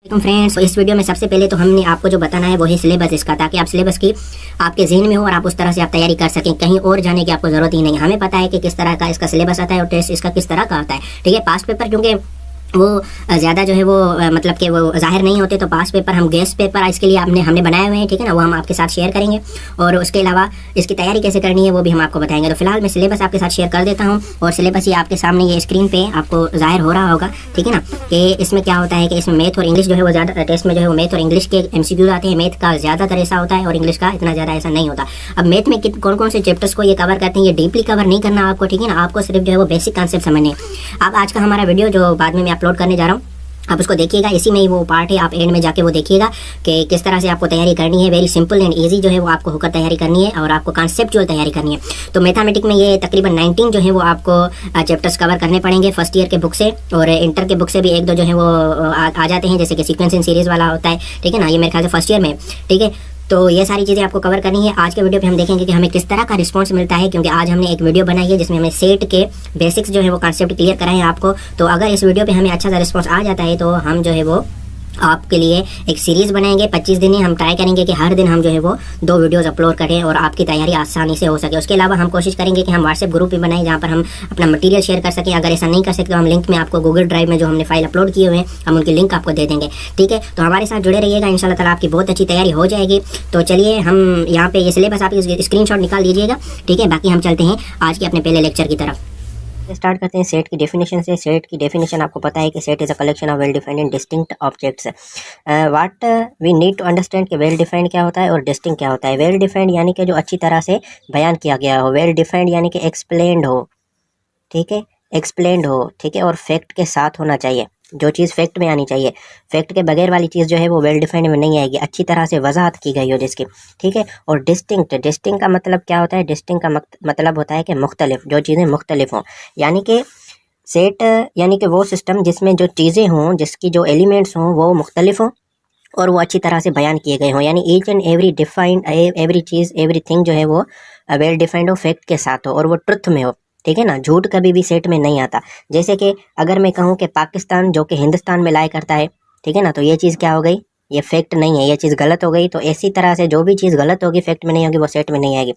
Friends, तो इस video में सबसे पहले तो हमने आपको जो बताना है वो है सिलेबस इसका, ताकि आप सिलेबस की आपके जहन में हो और आप उस तरह से आप तैयारी कर सकें। कहीं और जाने की आपको जरूरत ही नहीं। हमें पता है कि किस तरह का इसका सिलेबस आता है और टेस्ट इसका किस तरह का आता है। ठीक है, पास्ट पेपर क्योंकि वो ज़्यादा जो है वो मतलब कि वो ज़ाहिर नहीं होते, तो पास पेपर हम गेस्ट पेपर इसके लिए हमने बनाए हुए हैं। ठीक है ना, वो हम आपके साथ शेयर करेंगे और उसके अलावा इसकी तैयारी कैसे करनी है वो भी हम आपको बताएंगे। तो फिलहाल मैं सिलेबस आपके साथ शेयर कर देता हूँ और सिलेबस ये आपके सामने ये स्क्रीन पे आपको ज़ाहिर हो रहा होगा। ठीक है ना, कि इसमें क्या होता है कि इसमें मैथ और इंग्लिश जो है वो ज़्यादा टेस्ट में जो है वो मैथ और इंग्लिश के MCQ आते हैं। मैथ का ज़्यादातर ऐसा होता है और इंग्लिश का इतना ज़्यादा ऐसा नहीं होता। अब मैथ में कौन कौन से चैप्टर्स को ये कवर करते हैं, ये डीपली कवर नहीं करना आपको। ठीक है ना, आपको सिर्फ जो है वो बेसिक कॉन्सेप्ट समझने हैं। अब आज का हमारा वीडियो जो बाद में मैं अपलोड करने जा रहा हूँ, आप उसको देखिएगा, इसी में ही वो पार्ट है। आप एंड में जाके वो देखिएगा कि किस तरह से आपको तैयारी करनी है। वेरी सिंपल एंड इजी जो है वो आपको होकर तैयारी करनी है और आपको कॉन्सेप्चुअल तैयारी करनी है। तो मैथमेटिक्स में ये तकरीबन 19 जो है वो आपको चैप्टर्स कवर करने पड़ेंगे फर्स्ट ईयर के बुक से, और इंटर के बुक से भी एक दो जो है वो आ जाते हैं, जैसे कि सीक्वेंस इन सीरीज वाला होता है। ठीक है ना, ये मेरे ख्याल से फर्स्ट ईयर में। ठीक है, तो ये सारी चीज़ें आपको कवर करनी है। आज के वीडियो पे हम देखेंगे कि हमें किस तरह का रिस्पांस मिलता है, क्योंकि आज हमने एक वीडियो बनाई है जिसमें हमें सेट के बेसिक्स जो है वो कॉन्सेप्ट क्लियर कराए हैं आपको। तो अगर इस वीडियो पे हमें अच्छा सा रिस्पांस आ जाता है तो हम जो है वो आपके लिए एक सीरीज़ बनाएंगे। 25 दिन ही हम ट्राई करेंगे कि हर दिन हम जो है वो 2 वीडियोस अपलोड करें और आपकी तैयारी आसानी से हो सके। उसके अलावा हम कोशिश करेंगे कि हम व्हाट्सएप ग्रुप भी बनाएं जहाँ पर हम अपना मटेरियल शेयर कर सकें। अगर ऐसा नहीं कर सकते तो हम लिंक में आपको गूगल ड्राइव में जो हमने फाइल अपलोड किए हुए हैं हम उनकी लिंक आपको दे देंगे। ठीक है, तो हमारे साथ जुड़े रहिएगा, इंशाल्लाह ताला आपकी बहुत अच्छी तैयारी हो जाएगी। तो चलिए हम यहाँ पे ये सिलेबस आप स्क्रीनशॉट निकाल लीजिएगा। ठीक है, बाकी हम चलते हैं आज के अपने पहले लेक्चर की तरफ। स्टार्ट करते हैं सेट की डेफिनेशन से। सेट की डेफिनेशन आपको पता है कि set is a collection of well defined and distinct objects. What we need to understand कि वेल डिफाइंड क्या होता है और डिस्टिंक्ट क्या होता है। वेल डिफाइंड यानी कि जो अच्छी तरह से बयान किया गया हो। वेल डिफाइंड यानी कि एक्सप्लेन्ड हो। ठीक है, एक्सप्लेन्ड हो। ठीक है, और फैक्ट के साथ होना चाहिए, जो चीज़ फैक्ट में आनी चाहिए। फैक्ट के बगैर वाली चीज़ जो है वो वेल डिफाइंड में नहीं आएगी, अच्छी तरह से वजाहत की गई हो जिसकी। ठीक है, और डिस्टिंक्ट, डिस्टिंक्ट का मतलब क्या होता है? डिस्टिंक्ट का मतलब होता है कि मुख्तलिफ, जो चीज़ें मुख्तलिफ हों। यानी कि सेट यानी कि वो सिस्टम जिसमें जो चीज़ें हों, जिसकी जो एलिमेंट्स हों वो मुख्तलिफ हों और वो अच्छी तरह से बयान किए गए हों। यानी each and every defined, every cheese, everything जो है वो वेल डिफाइंड हो, फैक्ट के साथ हो और वो ट्रुथ में हो। ठीक है ना, झूठ कभी भी सेट में नहीं आता। जैसे कि अगर मैं कहूँ कि पाकिस्तान जो कि हिंदुस्तान में लाया करता है, ठीक है ना, तो ये चीज़ क्या हो गई? ये फैक्ट नहीं है, ये चीज़ गलत हो गई। तो इसी तरह से जो भी चीज़ गलत होगी, फैक्ट में नहीं होगी, वो सेट में नहीं आएगी।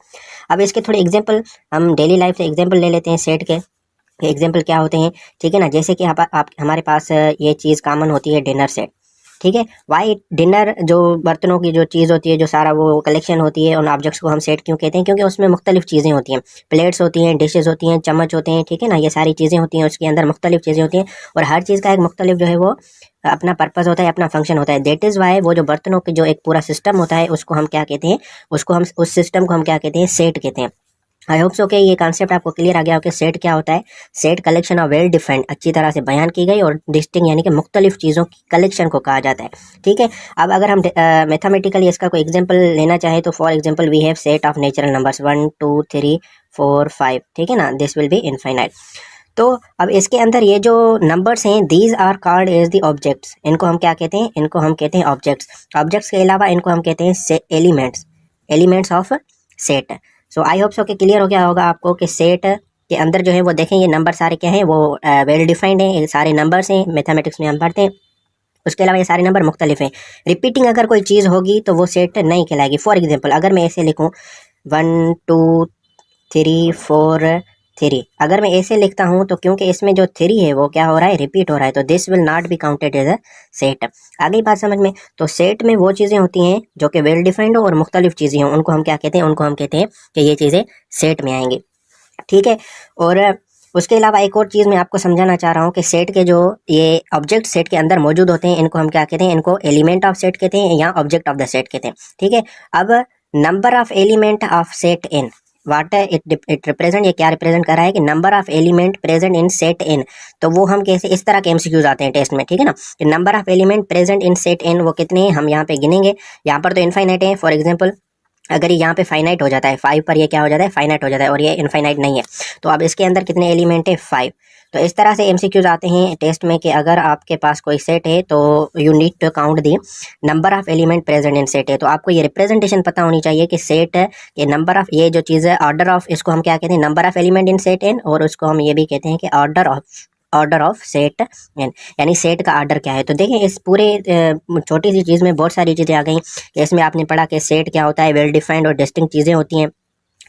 अब इसके थोड़े एग्जाम्पल हम डेली लाइफ से एग्जाम्पल ले लेते हैं सेट के। एग्जाम्पल क्या होते हैं? ठीक है ना, जैसे कि आप हमारे पास ये चीज़ कॉमन होती है, डिनर सेट। ठीक है, वाई डिनर, जो बर्तनों की जो चीज़ होती है, जो सारा वो कलेक्शन होती है, उन ऑब्जेक्ट्स को हम सेट क्यों कहते हैं? क्योंकि उसमें मुख्तलिफ चीज़ें होती हैं। प्लेट्स होती हैं, डिशेस होती हैं, चम्मच होते हैं। ठीक है ना, ये सारी चीज़ें होती हैं, उसके अंदर मुख्तलिफ चीज़ें होती हैं और हर चीज़ का एक मुख्तलिफ जो है वो अपना पर्पज़ होता है, अपना फंक्शन होता है। दैट इज़ वाई वो जो बर्तनों की जो एक पूरा सिस्टम होता है उसको हम क्या कहते हैं? उसको हम, उस सिस्टम को हम क्या कहते हैं? सेट कहते हैं। आई होप सो कि ये कॉन्सेप्ट आपको क्लियर आ गया हो कि सेट क्या होता है। Set collection of well defined, अच्छी तरह से बयान की गई, और डिस्टिंग यानी कि मुख्तलिफ चीज़ों की कलेक्शन को कहा जाता है। ठीक है, अब अगर हम मैथमेटिकली इसका कोई एग्जांपल लेना चाहें तो for example we have set of natural numbers 1 2 3 4 5। ठीक है ना, दिस विल बी इनफाइनाइट। तो अब इसके अंदर ये जो नंबर्स हैं, these are called as the objects. इनको हम क्या कहते हैं? इनको हम कहते हैं ऑब्जेक्ट्स। ऑब्जेक्ट्स के अलावा इनको हम कहते हैं elements, elements of set. So I hope so कि क्लियर हो गया होगा आपको कि सेट के अंदर जो है वो देखें, ये नंबर सारे क्या हैं? वो वेल डिफाइंड हैं, ये सारे नंबर्स हैं, मैथमेटिक्स में हम पढ़ते हैं। उसके अलावा ये सारे नंबर मुख्तलिफ हैं। रिपीटिंग अगर कोई चीज़ होगी तो वो सेट नहीं कहलाएगी। फॉर एग्जांपल अगर मैं ऐसे लिखूँ 1 2 3 4 3, अगर मैं ऐसे लिखता हूँ तो क्योंकि इसमें जो 3 है वो क्या हो रहा है? रिपीट हो रहा है, तो this will not be counted as a set. आगे बात समझ में? तो सेट में वो चीज़ें होती हैं जो कि वेल डिफाइंड हो और मुख्तलिफ चीज़ें हों, उनको हम क्या कहते हैं? उनको हम कहते हैं कि ये चीज़ें सेट में आएंगी। ठीक है, और उसके अलावा एक और चीज़ मैं आपको समझाना चाह रहा हूँ कि सेट के जो ये ऑब्जेक्ट सेट के अंदर मौजूद होते हैं, इनको हम क्या कहते हैं? इनको एलिमेंट ऑफ सेट कहते हैं या ऑब्जेक्ट ऑफ द सेट कहते हैं। ठीक है, अब number of element of set N, what it represent, ये क्या रिप्रेजेंट कर रहा है कि number of element present in set N. तो वो हम कैसे, इस तरह के एमसीक्यूज आते हैं टेस्ट में। ठीक है ना, कि number of element present in set N वो कितने हैं, हम यहाँ पे गिनेंगे। यहाँ पर तो इनफाइनाइट है। फॉर एग्जाम्पल अगर ये यहाँ पे फाइनाइट हो जाता है, 5 पर ये क्या हो जाता है? फाइनाइट हो जाता है, और ये इनफाइनाइट नहीं है। तो अब इसके अंदर कितने एलिमेंट है? 5। तो इस तरह से एमसीक्यूज आते हैं टेस्ट में कि अगर आपके पास कोई सेट है तो you need to count the number of element present in set है। तो आपको ये रिप्रेजेंटेशन पता होनी चाहिए कि सेट ये नंबर ऑफ, ये जो चीज़ है ऑर्डर ऑफ, इसको हम क्या कहते हैं? Number of element in set N, और उसको हम ये भी कहते हैं कि order order of set N, यानी सेट का ऑर्डर क्या है। तो देखिए इस पूरे छोटी सी चीज़ में बहुत सारी चीज़ें आ गई। इसमें आपने पढ़ा कि सेट क्या होता है, वेल डिफाइंड और डिस्टिंक्ट चीज़ें होती हैं,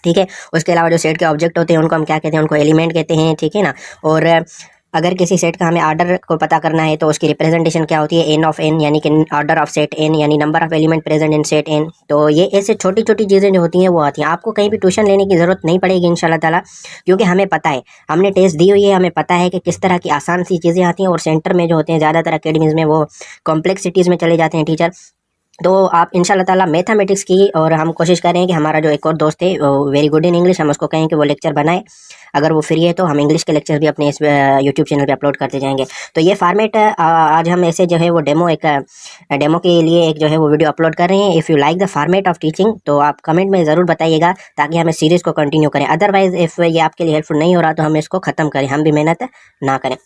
ठीक है। उसके अलावा जो सेट के ऑब्जेक्ट होते हैं उनको हम क्या कहते हैं, उनको एलिमेंट कहते हैं, ठीक है ना। और अगर किसी सेट का हमें आर्डर को पता करना है तो उसकी रिप्रेजेंटेशन क्या होती है, एन ऑफ एन, यानी कि ऑर्डर ऑफ सेट एन, यानी number of element present in set n. तो ये ऐसे छोटी छोटी चीज़ें जो होती हैं वो आती हैं। आपको कहीं भी ट्यूशन लेने की ज़रूरत नहीं पड़ेगी इंशाल्लाह ताला, क्योंकि हमें पता है, हमने टेस्ट दी हुई है, हमें पता है कि किस तरह की आसान सी चीज़ें आती हैं। और सेंटर में जो होते हैं ज़्यादातर अकेडमीज़ में वो कॉम्प्लेक्सिटीज़ में चले जाते हैं टीचर। तो आप इंशाल्लाह ताला मैथमेटिक्स की, और हम कोशिश कर रहे हैं कि हमारा जो एक और दोस्त है वेरी गुड इन इंग्लिश, हम उसको कहें कि वो लेक्चर बनाए। अगर वो फ्री है तो हम इंग्लिश के लेक्चर भी अपने इस यूट्यूब चैनल पे अपलोड करते जाएंगे। तो ये फॉर्मेट आज हम ऐसे जो है वो डेमो के लिए एक जो है वो वीडियो अपलोड कर रहे हैं। If you like the format of teaching तो आप कमेंट में ज़रूर बताइएगा, ताकि हम इस सीरीज़ को कंटिन्यू करें। अदरवाइज़ इफ़ ये आपके लिए हेल्पफुल नहीं हो रहा तो हम इसको ख़त्म करें, हम भी मेहनत ना करें।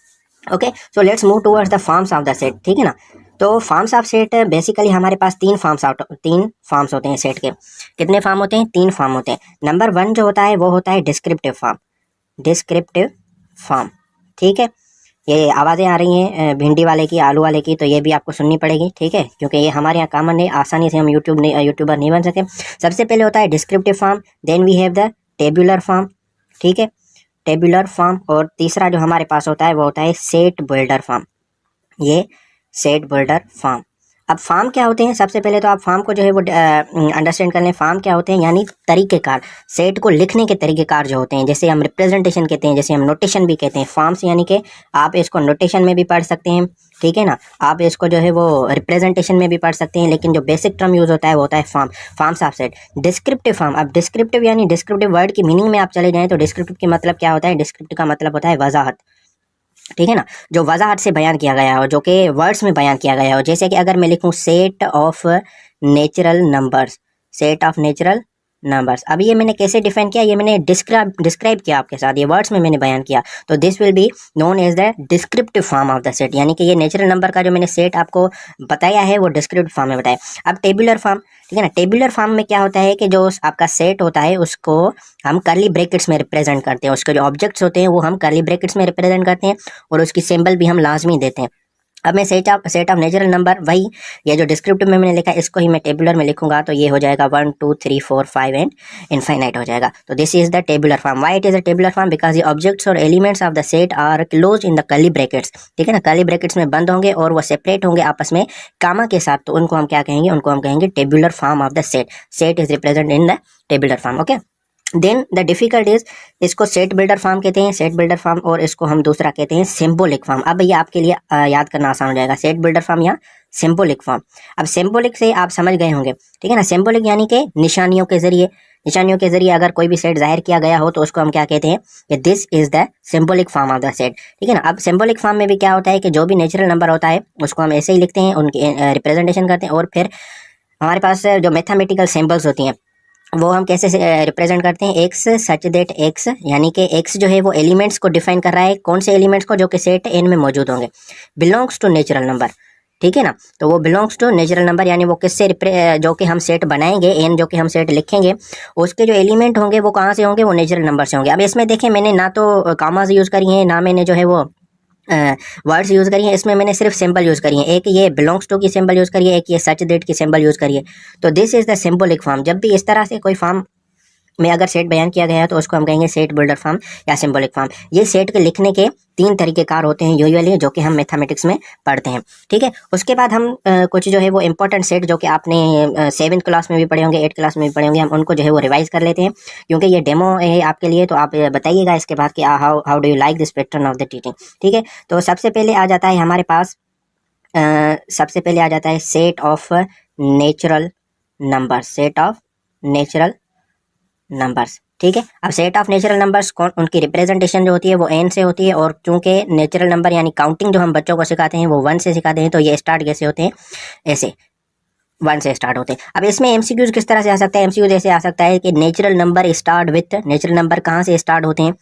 Okay, so let's move towards the forms of the set, ठीक है ना। तो फॉर्म्स ऑफ सेट बेसिकली हमारे पास तीन फॉर्म्स होते हैं सेट के। कितने फॉर्म होते हैं? 3 फॉर्म होते हैं। नंबर 1 जो होता है वो होता है डिस्क्रिप्टिव फॉर्म, ठीक है। ये आवाज़ें आ रही हैं भिंडी वाले की, आलू वाले की, तो ये भी आपको सुननी पड़ेगी, ठीक है, क्योंकि ये हमारे यहाँ कॉमन है, आसानी से हम यूट्यूबर नहीं बन सके। सबसे पहले होता है descriptive form, then we have the tabular form, ठीक है, टेबुलर फॉर्म। और तीसरा जो हमारे पास होता है वो होता है सेट बिल्डर फॉर्म, ये सेट बिल्डर फॉर्म। अब फॉर्म क्या होते हैं? सबसे पहले तो आप फॉर्म को जो है वो अंडरस्टैंड कर लें। फॉर्म क्या होते हैं? यानी तरीक़ेकार, सेट को लिखने के तरीक़ेकार जो होते हैं, जैसे हम रिप्रेजेंटेशन कहते हैं, जैसे हम नोटेशन भी कहते हैं। फॉर्म्स यानी कि आप इसको नोटेशन में भी पढ़ सकते हैं, ठीक है ना, आप इसको जो है वो रिप्रेजेंटेशन में भी पढ़ सकते हैं, लेकिन जो बेसिक टर्म यूज़ होता है वो होता है forms of set. Descriptive form, अब डिस्क्रिप्टिव यानी डिस्क्रिप्टिव वर्ड की मीनिंग में आप चले जाएँ तो डिस्क्रिप्टिव का मतलब क्या होता है? डिस्क्रिप्टिव का मतलब होता है वजाहत, ठीक है ना, जो वजाहत से बयान किया गया हो, जो कि वर्ड्स में बयान किया गया हो। जैसे कि अगर मैं लिखूं सेट ऑफ नेचुरल नंबर्स, अब ये मैंने कैसे डिफाइन किया? ये मैंने डिस्क्राइब किया आपके साथ, ये वर्ड्स में मैंने बयान किया। तो this will be known as the descriptive form of the set, यानी कि ये नेचुरल नंबर का जो मैंने सेट आपको बताया है वो डिस्क्रिप्टिव फॉर्म में बताया। अब टेबुलर फॉर्म, ठीक है ना, टेबुलर फॉर्म में क्या होता है कि जो आपका सेट होता है उसको हम कर्ली ब्रैकेट्स में रिप्रेजेंट करते हैं, उसके जो ऑब्जेक्ट्स होते हैं वो हम कर्ली ब्रैकेट्स में रिप्रेजेंट करते हैं, और उसकी सिंबल भी हम लाजमी देते हैं। अब मैं सेट ऑफ नेचुरल नंबर, वही ये जो डिस्क्रिप्टिव में मैंने लिखा है इसको ही मैं टेबुलर में लिखूंगा, तो ये हो जाएगा 1 2 3 4 5 एंड इनफाइनाइट हो जाएगा। तो this is the tabular form. Why it is a tabular form? Because the objects और elements of the set are close in the curly brackets, ठीक है ना, कर्ली ब्रैकेट्स में बंद होंगे और वो सेपरेट होंगे आपस में कामा के साथ, तो उनको हम क्या कहेंगे? उनको हम कहेंगे tabular form of the set is represent in the tabular form. Okay, then the difficult is, इसको सेट बिल्डर फॉर्म कहते हैं, सेट बिल्डर फॉर्म, और इसको हम दूसरा कहते हैं सिंबॉलिक फॉर्म। अब ये आपके लिए याद करना आसान हो जाएगा, सेट बिल्डर फॉर्म या सिंबॉलिक फॉर्म। अब सिंबॉलिक से आप समझ गए होंगे, ठीक है ना, सिंबॉलिक यानी कि निशानियों के जरिए अगर कोई भी सेट जाहिर किया गया हो तो उसको हम क्या कहते हैं? कि this is the symbolic form of the set, ठीक है ना। अब सिंबॉलिक फॉर्म में भी क्या होता है कि जो भी नेचुरल नंबर होता है उसको हम ऐसे ही लिखते हैं, उनकी रिप्रेजेंटेशन करते हैं, और फिर हमारे पास जो मैथमेटिकल सिंबल्स होती हैं वो हम कैसे रिप्रेजेंट करते हैं? एक्स सच दैट एक्स, यानी कि एक्स जो है वो एलिमेंट्स को डिफाइन कर रहा है। कौन से एलिमेंट्स को? जो कि सेट एन में मौजूद होंगे। बिलोंग्स टू नेचुरल नंबर, ठीक है ना, तो वो बिलोंग्स टू नेचुरल नंबर, यानी वो किससे जो कि हम सेट बनाएंगे, एन जो कि हम सेट लिखेंगे, उसके जो एलिमेंट होंगे वो कहाँ से होंगे? वो नेचुरल नंबर से होंगे। अब इसमें देखें, मैंने ना तो कॉमास यूज़ करी हैं, ना मैंने जो है वो वर्ड्स यूज़ करी है, इसमें मैंने सिर्फ सिंबल यूज़ करी है। एक ये बिलोंग्स टू की सिंबल यूज़ करी है, एक ये सच दैट की सिंबल यूज़ करी है। तो this is the symbolic form. जब भी इस तरह से कोई फॉर्म में अगर सेट बयान किया गया है तो उसको हम कहेंगे सेट बिल्डर फॉर्म या सिंबॉलिक फॉर्म। ये सेट के लिखने के 3 तरीक़ेकार होते हैं यूजुअली, जो कि हम मैथमेटिक्स में पढ़ते हैं, ठीक है। उसके बाद हम कुछ जो है वो इंपॉर्टेंट सेट जो कि आपने 7th क्लास में भी पढ़े होंगे, 8th क्लास में भी पढ़े होंगे, हम उनको जो है वो रिवाइज कर लेते हैं, क्योंकि ये डेमो है आपके लिए। तो आप बताइएगा इसके बाद कि how do you like this pattern of the teaching, ठीक है। तो सबसे पहले आ जाता है हमारे पास सेट ऑफ नेचुरल नंबर्स, ठीक है। अब सेट ऑफ नेचुरल नंबर्स कौन, उनकी रिप्रेजेंटेशन जो होती है वो एन से होती है, और चूंकि नेचुरल नंबर यानी काउंटिंग जो हम बच्चों को सिखाते हैं वो 1 से सिखाते हैं, तो ये स्टार्ट कैसे होते हैं? ऐसे 1 से स्टार्ट होते हैं। अब इसमें एमसीक्यूज किस तरह से आ सकता है? एमसीक्यू जैसे आ सकता है कि natural number start with, natural number कहाँ से स्टार्ट होते हैं?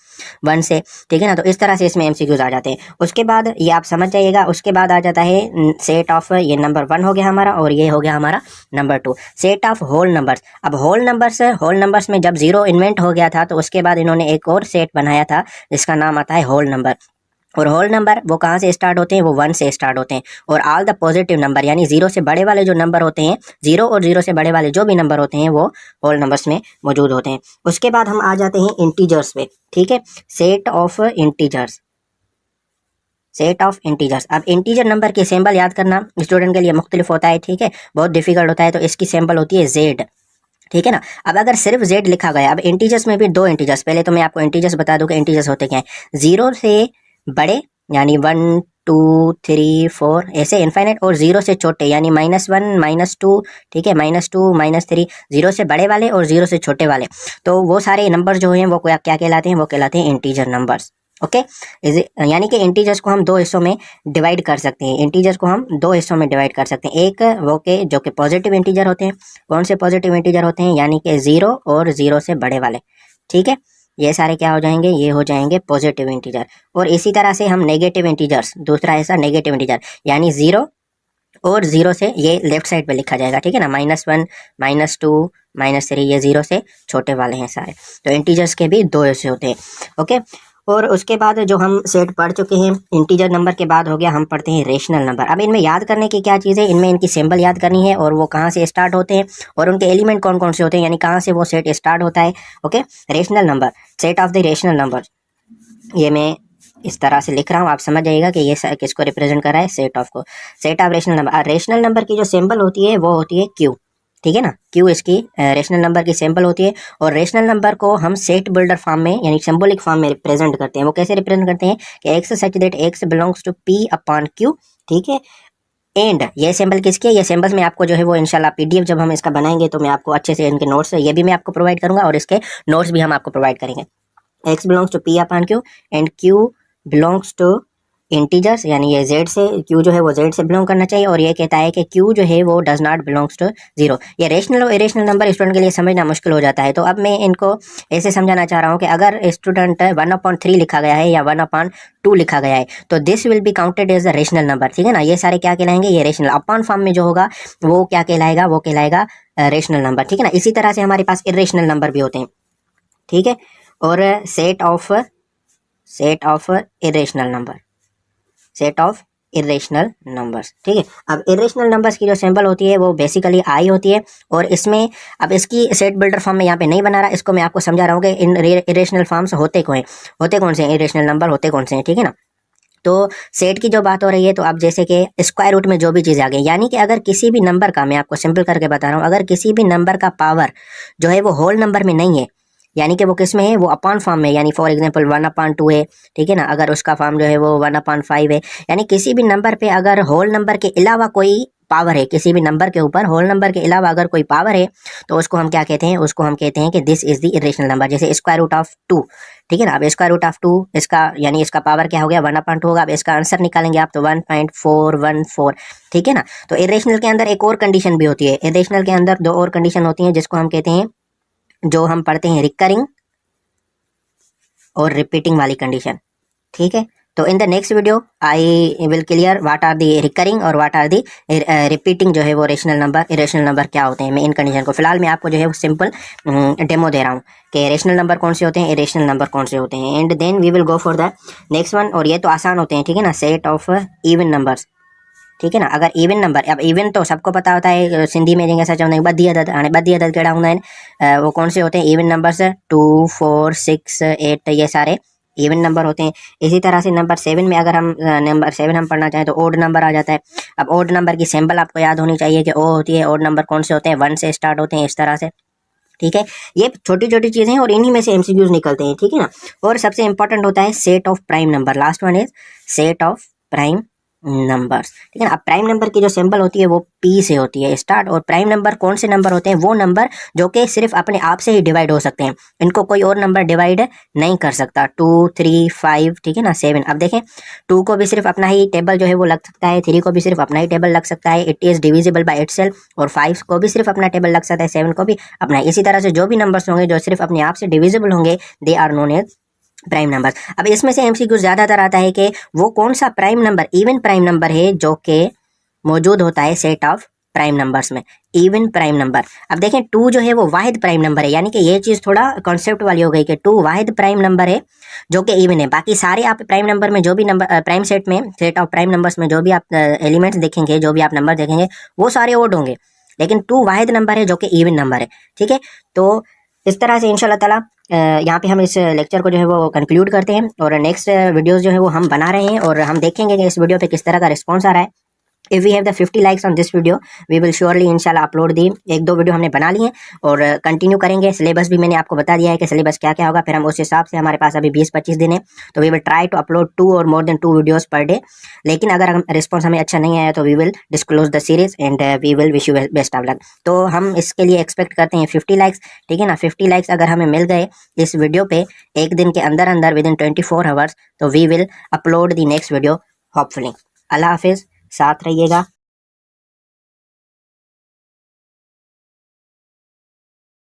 1 से, ठीक है ना। तो इस तरह से इसमें एमसीक्यूज आ जाते हैं। उसके बाद ये आप समझ जाइएगा, उसके बाद आ जाता है सेट ऑफ, ये नंबर 1 हो गया हमारा, और ये हो गया हमारा number 2, set of whole numbers. अब होल नंबर्स में जब 0 इन्वेंट हो गया था तो उसके बाद इन्होंने एक और सेट बनाया था जिसका नाम आता है होल नंबर। और होल नंबर वो कहाँ से स्टार्ट होते हैं, वो 1 से स्टार्ट होते हैं। और ऑल द पॉजिटिव नंबर यानी 0 से बड़े वाले जो नंबर होते हैं, 0 और 0 से बड़े वाले जो भी नंबर होते हैं वो होल नंबर्स में मौजूद होते हैं। उसके बाद हम आ जाते हैं इंटीजर्स पे, ठीक है, set of integers, set of integers. अब इंटीजर नंबर के सिंबल याद करना स्टूडेंट के लिए मुख्तलिफ होता है, ठीक है, बहुत डिफिकल्ट होता है। तो इसकी सिंबल होती है जेड, ठीक है ना। अब अगर सिर्फ जेड लिखा गया, अब इंटीजर्स में भी दो इंटीजर्स, पहले तो मैं आपको इंटीजर्स बता दूं कि इंटीजर्स होते क्या है। 0 से बड़े यानी 1 2 3 4 ऐसे इनफाइनाइट, और 0 से छोटे यानी -1 -2, ठीक है, -2 -3, 0 से बड़े वाले और 0 से छोटे वाले। तो वो सारे नंबर जो हैं वो क्या कहलाते हैं, वो कहलाते हैं इंटीजर नंबर्स। ओके, यानी कि इंटीजर्स को हम दो हिस्सों में डिवाइड कर सकते हैं, इंटीजर्स को हम दो हिस्सों में डिवाइड कर सकते हैं। एक वो के जो कि पॉजिटिव इंटीजर होते हैं। कौन से पॉजिटिव इंटीजर होते हैं, यानी कि 0 और 0 से बड़े वाले, ठीक है, ये सारे क्या हो जाएंगे, ये हो जाएंगे पॉजिटिव इंटीजर। और इसी तरह से हम नेगेटिव इंटीजर्स, दूसरा ऐसा नेगेटिव इंटीजर यानी 0 और 0 से, ये लेफ्ट साइड पे लिखा जाएगा, ठीक है ना, -1 -2 -3, ये 0 से छोटे वाले हैं सारे। तो इंटीजर्स के भी दो ऐसे होते हैं। ओके, और उसके बाद जो हम सेट पढ़ चुके हैं, इंटीजर नंबर के बाद हो गया हम पढ़ते हैं रेशनल नंबर। अब इनमें याद करने की क्या चीज़ है, इनमें इनकी सिंबल याद करनी है और वो कहाँ से स्टार्ट होते हैं और उनके एलिमेंट कौन कौन से होते हैं, यानी कहाँ से वो सेट स्टार्ट होता है। Okay, rational number, set of the rational number, ये मैं इस तरह से लिख रहा हूँ, आप समझ जाइएगा कि ये किसको रिप्रेजेंट कर रहा है, सेट ऑफ को, set of rational number. Rational number की जो सिंबल होती है वो होती है क्यू, ठीक है ना, क्यू इसकी रेशनल नंबर की सिंबल होती है। और रेशनल नंबर को हम सेट बिल्डर फॉर्म में यानी सिंबॉलिक फॉर्म में रिप्रेजेंट करते हैं। वो कैसे रिप्रेजेंट करते हैं कि x such that x belongs to p upon q, ठीक है। एंड ये सिंबल किसके, ये सिंबल्स में आपको जो है वो इंशाल्लाह पीडीएफ जब हम इसका बनाएंगे तो मैं आपको अच्छे से इनके नोट्स ये भी मैं आपको प्रोवाइड करूंगा और इसके नोट्स भी हम आपको प्रोवाइड करेंगे। X belongs to p upon q and q belongs to integers, यानी ये जेड से, क्यू जो है वो जेड से बिलोंग करना चाहिए। और ये कहता है कि क्यू जो है वो डज नॉट बिलोंग्स टू 0। ये रेशनल और इरेशनल नंबर स्टूडेंट के लिए समझना मुश्किल हो जाता है। तो अब मैं इनको ऐसे समझाना चाह रहा हूँ कि अगर स्टूडेंट 1/3 लिखा गया है या 1/2 लिखा गया है तो this will be counted as a rational number, ठीक है ना। ये सारे क्या कहलाएंगे, ये रेशनल। अपॉन फॉर्म में जो होगा वो क्या कहलाएगा, वो कहलाएगा रेशनल नंबर, ठीक है ना। इसी तरह से हमारे पास इरेशनल नंबर भी होते हैं, ठीक है। और set of irrational number, set of irrational numbers, ठीक है। अब इरेशनल नंबर्स की जो सिंबल होती है वो बेसिकली आई होती है। और इसमें अब इसकी सेट बिल्डर फॉर्म में यहाँ पे नहीं बना रहा, इसको मैं आपको समझा रहा हूँ कि इन इरेशनल फॉर्म्स होते कौन से हैं, इरेशनल नंबर होते कौन से हैं, ठीक है ना। तो सेट की जो बात हो रही है, तो अब जैसे कि स्क्वायर रूट में जो भी चीज़ आ गई, यानी कि अगर किसी भी नंबर का, मैं आपको सिंपल करके बता रहा हूँ, अगर किसी भी नंबर का पावर जो है वो होल नंबर में नहीं है, यानी कि वो किस में है, वो अपॉन फॉर्म में, यानी फॉर एग्जांपल 1/2 है, ठीक है ना। अगर उसका फॉर्म जो है वो 1/5 है, यानी किसी भी नंबर पे अगर होल नंबर के अलावा कोई पावर है, किसी भी नंबर के ऊपर होल नंबर के अलावा अगर कोई पावर है, तो उसको हम क्या कहते हैं, उसको हम कहते हैं कि this is the irrational number. जैसे स्क्वायर रूट ऑफ 2, ठीक है ना। अब स्क्वायर रूट ऑफ 2 इसका यानी इसका पावर क्या हो गया, 1/2 होगा। अब इसका आंसर निकालेंगे आप तो 1.414, ठीक है ना। तो इरेशनल के अंदर एक और कंडीशन भी होती है, इरेशनल के अंदर दो और कंडीशन होती हैं जिसको हम कहते हैं, जो हम पढ़ते हैं रिकरिंग और रिपीटिंग वाली कंडीशन, ठीक है। तो in the next video I will clear what are the recurring और व्हाट आर दी रिपीटिंग जो है वो रेशनल नंबर इरेशनल नंबर क्या होते हैं। मैं इन कंडीशन को फिलहाल मैं आपको जो है वो सिंपल डेमो दे रहा हूँ कि रेशनल नंबर कौन से होते हैं, इरेशनल नंबर कौन से होते हैं। And then we will go for the next one. और ये तो आसान होते हैं, ठीक है ना। सेट ऑफ इवन नंबर्स, ठीक है ना। अगर इवन नंबर, अब इवन तो सबको पता होता है, सिंधी में जैसे चवंदा आहियूं ॿधी अदद, हाणे ॿधी अदद कहिड़ा हूंदा आहिनि, वो कौन से होते हैं, इवन नंबर्स 2 4 6 8, ये सारे इवन नंबर होते हैं। इसी तरह से नंबर 7 में अगर हम नंबर 7 हम पढ़ना चाहें तो ओड नंबर आ जाता है। अब ओड नंबर की सिंबल आपको याद होनी चाहिए कि ओ होती है। ओड नंबर कौन से होते हैं, 1 से स्टार्ट होते हैं, इस तरह से, ठीक है। ये छोटी छोटी चीजें हैं और इन्हीं में से एमसीक्यूज निकलते हैं, ठीक है ना। और सबसे इंपॉर्टेंट होता है set of prime number, last one is set of prime numbers, ठीक है ना। अब प्राइम नंबर की जो सिंबल होती है वो पी से होती है स्टार्ट। और प्राइम नंबर कौन से नंबर होते हैं, वो नंबर जो कि सिर्फ अपने आप से ही डिवाइड हो सकते हैं, इनको कोई और नंबर डिवाइड नहीं कर सकता। 2 3 5, ठीक है ना, 7। अब देखें 2 को भी सिर्फ अपना ही टेबल जो है वो लग सकता है, 3 को भी सिर्फ अपना ही टेबल लग सकता है, it is divisible by itself. और 5 को भी सिर्फ अपना टेबल लग सकता है, 7 को भी अपना। इसी तरह से जो भी नंबर्स होंगे जो सिर्फ अपने आप से डिविजिबल होंगे, they are known as prime number. अब इसमें से एमसीक्यू ज्यादातर आता है कि वो कौन सा prime number, even prime number है जो कि मौजूद होता है सेट ऑफ प्राइम नंबर्स में, इवन प्राइम नंबर। अब देखें 2 जो है वो वाहिद प्राइम नंबर है, यानी कि ये चीज़ थोड़ा कॉन्सेप्ट वाली हो गई कि 2 वाहिद प्राइम नंबर है जो कि इवन है। बाकी सारे आप प्राइम नंबर में जो भी नंबर प्राइम सेट में, सेट ऑफ प्राइम नंबर्स में जो भी आप एलिमेंट्स देखेंगे, जो भी आप नंबर देखेंगे वो सारे ओड होंगे, लेकिन 2 वाहिद नंबर है जो कि इवन नंबर है। ठीक है, तो इस तरह से इंशाल्लाह ताला यहाँ पे हम इस लेक्चर को जो है वो कंक्लूड करते हैं, और नेक्स्ट वीडियोस जो है वो हम बना रहे हैं, और हम देखेंगे कि इस वीडियो पे किस तरह का रिस्पॉन्स आ रहा है। If we have the 50 likes on this video, we will surely इंशाल्लाह अपलोड दी। 1-2 वीडियो हमने बना ली हैं और कंटिन्यू करेंगे। सिलेबस भी मैंने आपको बता दिया है कि सिलेबस क्या क्या होगा, फिर हम उस हिसाब से, हमारे पास अभी 20-25 दिन है, तो we will try to upload 2 और more than 2 videos per day. लेकिन अगर हम रिस्पॉन्स हमें अच्छा नहीं आया तो we will disclose the series and we will wish you best of luck. तो हम इसके लिए एक्सपेक्ट करते हैं 50 लाइक्स, ठीक है ना। 50 लाइक्स अगर हमें मिल गए इस वीडियो पे एक दिन के अंदर अंदर, विद इन 24 आवर्स, तो we will upload the next video hopefully. अल्लाह हाफिज़, साथ रहिएगा।